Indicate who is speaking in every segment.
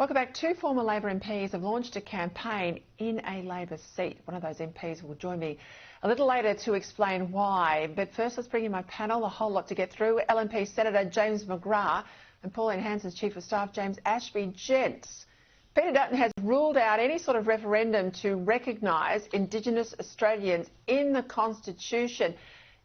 Speaker 1: Welcome back. Two former Labor MPs have launched a campaign in a Labor seat. One of those MPs will join me a little later to explain why. But first, let's bring in my panel. A whole lot to get through. LNP Senator James McGrath and Pauline Hanson's Chief of Staff James Ashby. Gents, Peter Dutton has ruled out any sort of referendum to recognise Indigenous Australians in the Constitution.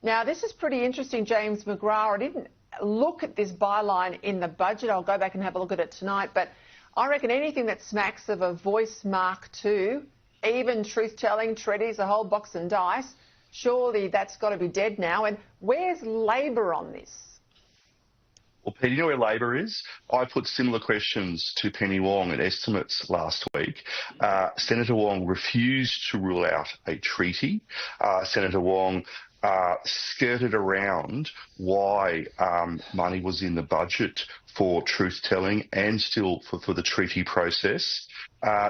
Speaker 1: Now, this is pretty interesting, James McGrath. I didn't look at this byline in the budget. I'll go back and have a look at it tonight. But I reckon anything that smacks of a voice Mark II, even truth-telling, treaties, a whole box and dice, surely that's got to be dead now. And where's Labor on this?
Speaker 2: Well, Peter, you know where Labor is? I put similar questions to Penny Wong at Estimates last week. Senator Wong refused to rule out a treaty. Senator Wong skirted around why money was in the budget for truth-telling and still for the treaty process.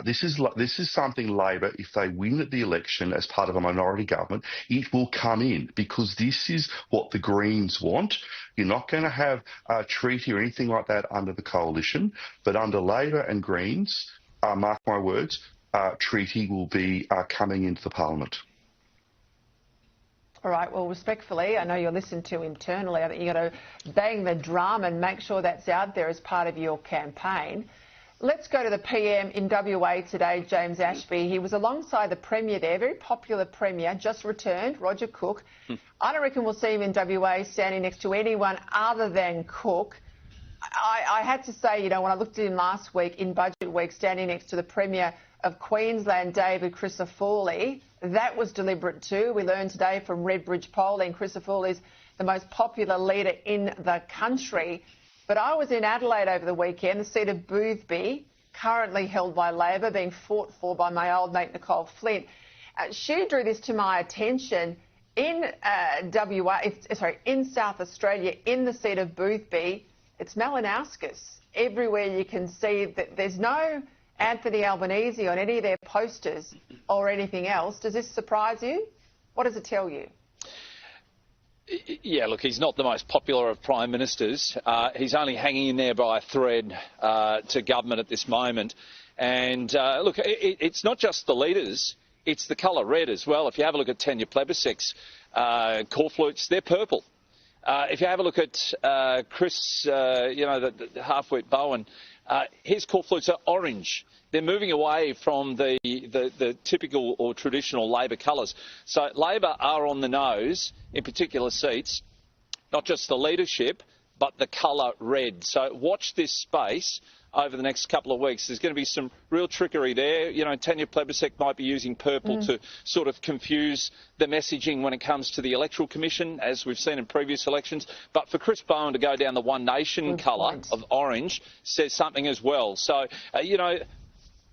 Speaker 2: This is something Labor, if they win at the election as part of a minority government, it will come in because this is what the Greens want. You're not going to have a treaty or anything like that under the coalition, but under Labor and Greens, mark my words, treaty will be coming into the parliament.
Speaker 1: All right, well, respectfully, I know you're listened to internally. I think you've got to bang the drum and make sure that's out there as part of your campaign. Let's go to the PM in WA today, James Ashby. He was alongside the Premier there, very popular Premier, just returned, Roger Cook. I don't reckon we'll see him in WA standing next to anyone other than Cook. I had to say, you know, when I looked at him last week in Budget Week, standing next to the Premier of Queensland, David Crisafulli, that was deliberate too. We learned today from Redbridge polling, Crisafulli is the most popular leader in the country. But I was in Adelaide over the weekend, the seat of Boothby, currently held by Labor, being fought for by my old mate Nicole Flint. She drew this to my attention. In in South Australia, in the seat of Boothby, it's Malinauskas. Everywhere you can see that there's no Anthony Albanese on any of their posters or anything else. Does this surprise you? What does it tell you?
Speaker 3: Yeah, look, he's not the most popular of prime ministers. He's only hanging in there by a thread to government at this moment. And look, it's not just the leaders, it's the colour red as well. If you have a look at Tanya Plibersek's corflutes, they're purple. If you have a look at Chris, the half-wit Bowen, his corflutes are orange. They're moving away from the typical or traditional Labor colours. So Labor are on the nose in particular seats, not just the leadership, but the colour red. So watch this space over the next couple of weeks. There's going to be some real trickery there. You know, Tanya Plibersek might be using purple to sort of confuse the messaging when it comes to the Electoral Commission, as we've seen in previous elections. But for Chris Bowen to go down the One Nation colour of orange says something as well. So,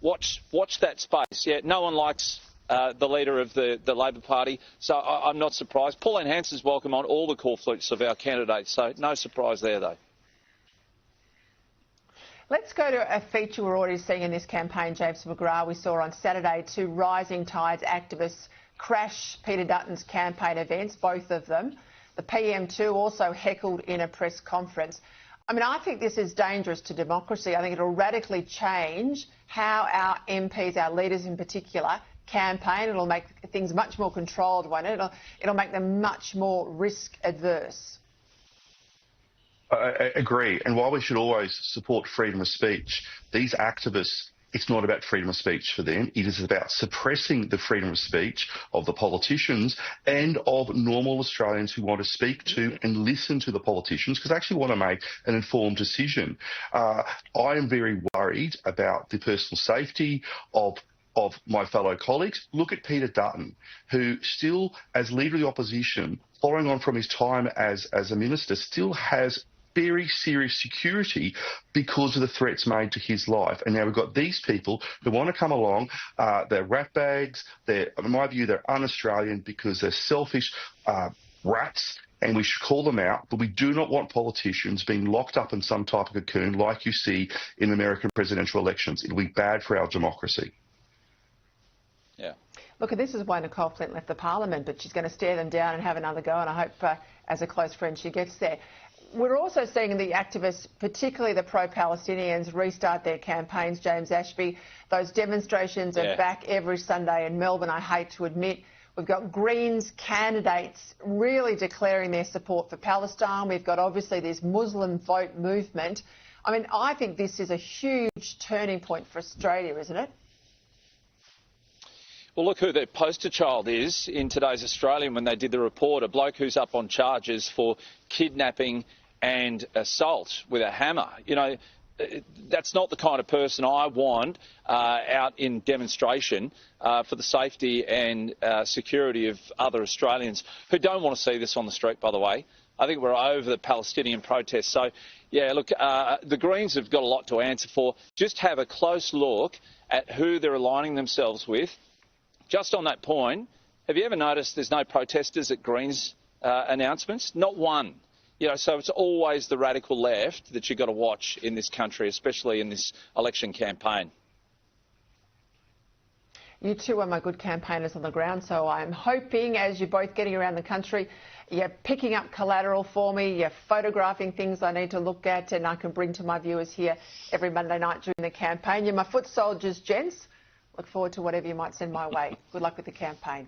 Speaker 3: watch that space. Yeah, no one likes the leader of the Labor Party, so I'm not surprised. Pauline Hanson's welcome on all the corflutes of our candidates, so no surprise there, though.
Speaker 1: Let's go to a feature we're already seeing in this campaign, James McGrath. We saw on Saturday two Rising Tides activists crash Peter Dutton's campaign events, both of them. The PM too also heckled in a press conference. I mean, I think this is dangerous to democracy. I think it'll radically change how our MPs, our leaders in particular, campaign. It'll make things much more controlled, won't it? It'll make them much more risk adverse.
Speaker 2: I agree. And while we should always support freedom of speech, these activists, it's not about freedom of speech for them. It is about suppressing the freedom of speech of the politicians and of normal Australians who want to speak to and listen to the politicians because they actually want to make an informed decision. I am very worried about the personal safety of my fellow colleagues. Look at Peter Dutton, who still, as Leader of the Opposition, following on from his time as a minister, still has very serious security because of the threats made to his life. And now we've got these people who want to come along. They're ratbags. In my view, they're un-Australian because they're selfish rats, and we should call them out. But we do not want politicians being locked up in some type of cocoon like you see in American presidential elections. It'll be bad for our democracy.
Speaker 3: Yeah.
Speaker 1: Look, this is why Nicole Flint left the parliament, but she's going to stare them down and have another go, and I hope as a close friend she gets there. we're also seeing the activists, particularly the pro-Palestinians, restart their campaigns, James Ashby. Those demonstrations are back every Sunday in Melbourne, I hate to admit. We've got Greens candidates really declaring their support for Palestine. We've got, obviously, this Muslim vote movement. I mean, I think this is a huge turning point for Australia, isn't it?
Speaker 3: Well, look who their poster child is in today's Australian when they did the report, a bloke who's up on charges for kidnapping and assault with a hammer. You know, that's not the kind of person I want out in demonstration for the safety and security of other Australians who don't want to see this on the street, by the way. I think we're over the Palestinian protests. So, yeah, look, the Greens have got a lot to answer for. Just have a close look at who they're aligning themselves with. Just on that point, have you ever noticed there's no protesters at Greens announcements? Not one. You know, so it's always the radical left that you've got to watch in this country, especially in this election campaign.
Speaker 1: You two are my good campaigners on the ground, so I'm hoping, as you're both getting around the country, you're picking up collateral for me, you're photographing things I need to look at and I can bring to my viewers here every Monday night during the campaign. You're my foot soldiers, gents. Look forward to whatever you might send my way. Good luck with the campaign.